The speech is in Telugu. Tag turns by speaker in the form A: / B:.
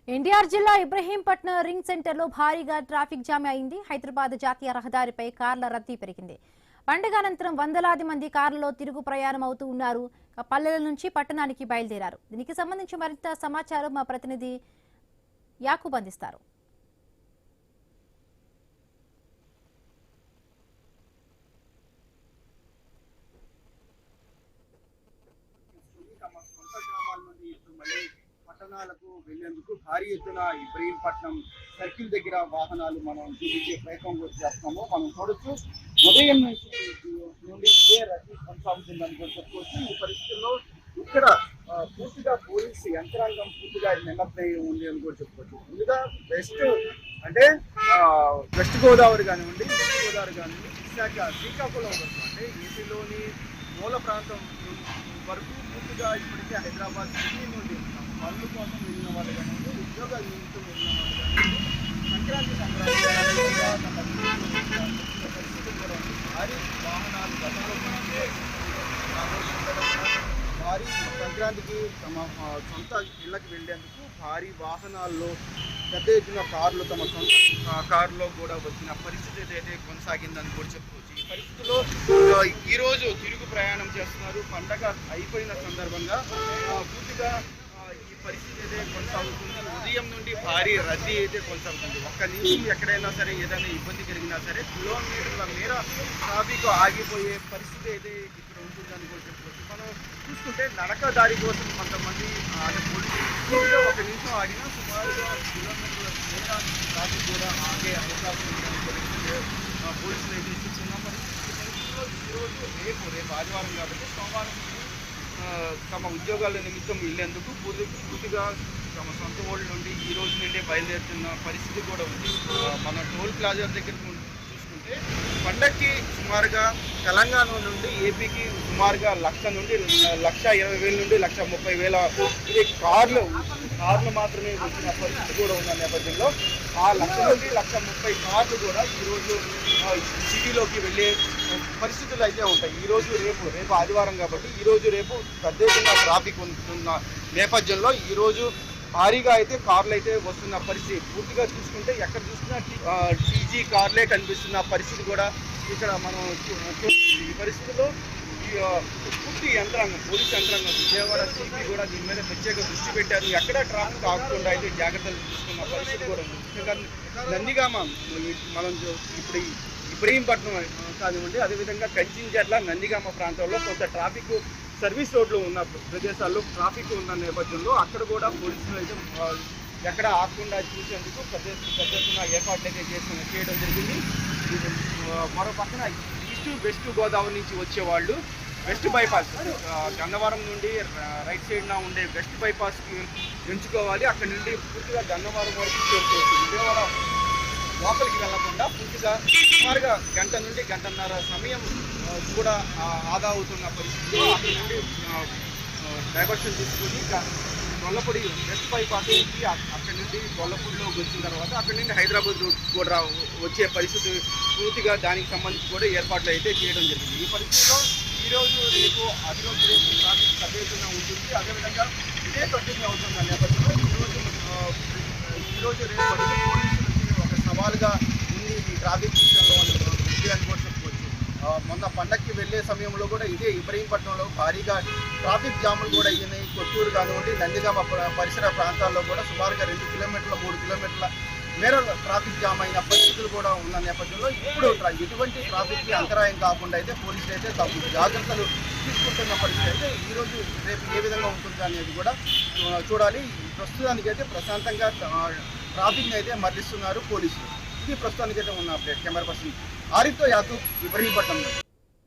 A: ఎన్టీఆర్ జిల్లా ఇబ్రహీంపట్నం రింగ్ సెంటర్లో భారీగా ట్రాఫిక్ జామ్ అయింది. హైదరాబాద్ జాతీయ రహదారిపై కార్ల రద్దీ పెరిగింది. పండుగ అనంతరం వందలాది మంది కార్లలో తిరుగు ప్రయాణం అవుతూ ఉన్నారు. పల్లెల నుంచి పట్టణానికి బయలుదేరారు. దీనికి సంబంధించి మరింత సమాచారం మా ప్రతినిధి యాకూబ్ అందిస్తారు.
B: పట్టణాలకు వెళ్లేందుకు భారీ ఎత్తున ఇబ్రహీంపట్నం సర్కిల్ దగ్గర వాహనాలు మనం చూపించే ప్రయత్నం చేస్తాము. మనం చూడొచ్చు ఉదయం నుండి ఇదే రద్దీ కొనసాగుతుందని కూడా చెప్పుకోవచ్చు. ఈ పరిస్థితుల్లో ఇక్కడ పూర్తిగా పోలీసు యంత్రాంగం పూర్తిగా నిమగ్నై ఉంది అని కూడా చెప్పుకోవచ్చు. ముందుగా వెస్ట్ గోదావరి కానివ్వండి, ఈస్ట్ గోదావరి కానివ్వండి, విశాఖ, శ్రీకాకుళం వరకు అంటే ఏపీలోని మూల ప్రాంతం వరకు పూర్తిగా ఇప్పటికే హైదరాబాద్ సిటీ నుండి పనుల కోసం వెళ్ళిన వాళ్ళు కానివ్వండి, ఉద్యోగాలు నిమిత్తం వెళ్ళిన వాళ్ళు కానివ్వండి, సంక్రాంతి పరిస్థితులు కూడా ఉంది. భారీ వాహనాలు గతంలో భారీ సంక్రాంతికి తమ సొంత ఇళ్ళకి వెళ్ళేందుకు భారీ వాహనాల్లో పెద్ద ఎత్తున కార్లు తమ సొంత కారులో కూడా వచ్చిన పరిస్థితి అయితే కొనసాగిందని కూడా చెప్పుకోవచ్చు. ఈ పరిస్థితుల్లో ఈరోజు తిరుగు ప్రయాణం చేస్తున్నారు. పండగ అయిపోయిన సందర్భంగా పూర్తిగా ఈ పరిస్థితి అయితే కొనసాగుతుంది. ఉదయం నుండి భారీ రద్దీ అయితే కొనసాగుతుంది. ఒక్క నిమిషం ఎక్కడైనా సరే ఏదైనా ఇబ్బంది జరిగినా సరే కిలోమీటర్ల మేర ట్రాఫిక్ ఆగిపోయే పరిస్థితి అయితే ఇక్కడ ఉంటుందని కూడా చెప్పుకోవచ్చు. మనం చూసుకుంటే నడక దారి కోసం కొంతమంది పోలీసులు ఒక నిమిషం ఆగినా సుమారుగా కిలోమీటర్ల మేర ట్రాఫిక్ కూడా ఆగే అవకాశం ఉందని పోలీసులు అయితే చూస్తున్నాం. మరి ఈరోజు రేపు ఆదివారం కాబట్టి సోమవారం తమ ఉద్యోగాల నిమిత్తం వెళ్ళేందుకు పూర్తిగా తమ సొంత ఊళ్ళ నుండి ఈ రోజు నుండే బయలుదేరుతున్న పరిస్థితి కూడా ఉంది. మన టోల్ ప్లాజా దగ్గర చూసుకుంటే పండక్కి సుమారుగా తెలంగాణ నుండి ఏపీకి సుమారుగా 1,00,000 నుండి 1,20,000 నుండి 1,30,000 ఇది కార్లు మాత్రమే వచ్చిన పరిస్థితి కూడా ఉన్న నేపథ్యంలో ఆ 1,00,000 నుండి 1,30,000 కార్లు కూడా ఈరోజు సిటీలోకి వెళ్ళే పరిస్థితులు అయితే ఉంటాయి. రేపు ఆదివారం కాబట్టి ఈరోజు రేపు పెద్ద ఎత్తున ట్రాఫిక్ ఉంటున్న నేపథ్యంలో ఈరోజు భారీగా అయితే కార్లు అయితే వస్తున్న పరిస్థితి. పూర్తిగా చూసుకుంటే ఎక్కడ చూసినా టీజీ కార్లే కనిపిస్తున్న పరిస్థితి కూడా ఇక్కడ మనం ఈ పరిస్థితుల్లో పూర్తి యంత్రాంగం పోలీస్ యంత్రాంగం విజయవాడ సిపి కూడా దీని మీద ప్రత్యేక దృష్టి పెట్టారు. ఎక్కడ ట్రాఫిక్ ఆగకుండా అయితే జాగ్రత్తలు తీసుకున్న పరిస్థితి కూడా ఉంది. ముఖ్యంగా నందిగామ మనం ఇప్పుడు ఇబ్రహీంపట్నం కానివ్వండి, అదేవిధంగా కంచింజర్ల నందిగామ ప్రాంతాల్లో కొంత ట్రాఫిక్ సర్వీస్ రోడ్లు ఉన్న ప్రదేశాల్లో ట్రాఫిక్ ఉన్న నేపథ్యంలో అక్కడ కూడా పోలీసులు అయితే ఎక్కడ ఆగకుండా చూసేందుకు పెద్ద ఎత్తున ఏర్పాట్లు అయితే చేయడం జరిగింది. మరో పక్కన వెస్ట్ గోదావరి నుంచి వచ్చేవాళ్ళు వెస్ట్ బైపాస్ గన్నవరం నుండి రైట్ సైడ్న ఉండే వెస్ట్ బైపాస్కి ఎంచుకోవాలి. అక్కడ నుండి పూర్తిగా గన్నవరం వరకు చేరుకోవచ్చు. విజయవాడ లోపలికి వెళ్లకుండా పూర్తిగా సుమారుగా గంట నుండి గంటన్నర సమయం కూడా ఆదా అవుతున్న పరిస్థితిలో అక్కడి నుండి డైవర్షన్ తీసుకొని గొల్లపూడి వెస్ట్ బైపాస్ నుంచి అక్కడి నుండి గొల్లపూడిలోకి వచ్చిన తర్వాత అక్కడి నుండి హైదరాబాద్ రూట్ కూడా వచ్చే పరిస్థితి పూర్తిగా దానికి సంబంధించి కూడా ఏర్పాట్లు అయితే చేయడం జరిగింది. ఈ పరిస్థితిలో రేపు ట్రాఫిక్ పెద్దగా ఉంటుంది. అదేవిధంగా ఇదే కంటిన్యూ అవుతున్న నేపథ్యంలో ఈరోజు రేపు పోలీసులకి ఒక సవాలుగా ఉంది ఈ ట్రాఫిక్ విషయంలో ఉంది అని కూడా చెప్పుకోవచ్చు. మొన్న పండక్కి వెళ్ళే సమయంలో కూడా ఇదే ఇబ్రహీంపట్నంలో భారీగా ట్రాఫిక్ జాములు కూడా అయ్యినాయి. కొత్తూరు కానివ్వండి, నందిగామ పరిసర ప్రాంతాల్లో కూడా సుమారుగా 2 కిలోమీటర్ల 3 కిలోమీటర్ల మేర ట్రాఫిక్ జామ్ అయిన పరిస్థితులు కూడా ఉన్న నేపథ్యంలో ఇప్పుడు ఎటువంటి ట్రాఫిక్కి అంతరాయం కాకుండా అయితే పోలీసులు అయితే తగు జాగ్రత్తలు తీసుకుంటున్న పరిస్థితి అయితే ఈరోజు రేపు ఏ విధంగా ఉంటుంది అనేది కూడా చూడాలి. ప్రస్తుతానికైతే ప్రశాంతంగా ట్రాఫిక్ని అయితే మళ్లిస్తున్నారు పోలీసులు. ఇది ప్రస్తుతానికైతే ఉన్న అప్డేట్. కెమెరా పర్సన్ ఆరిఫ్తో యాకూబ్, ఇబ్రహీంపట్నం.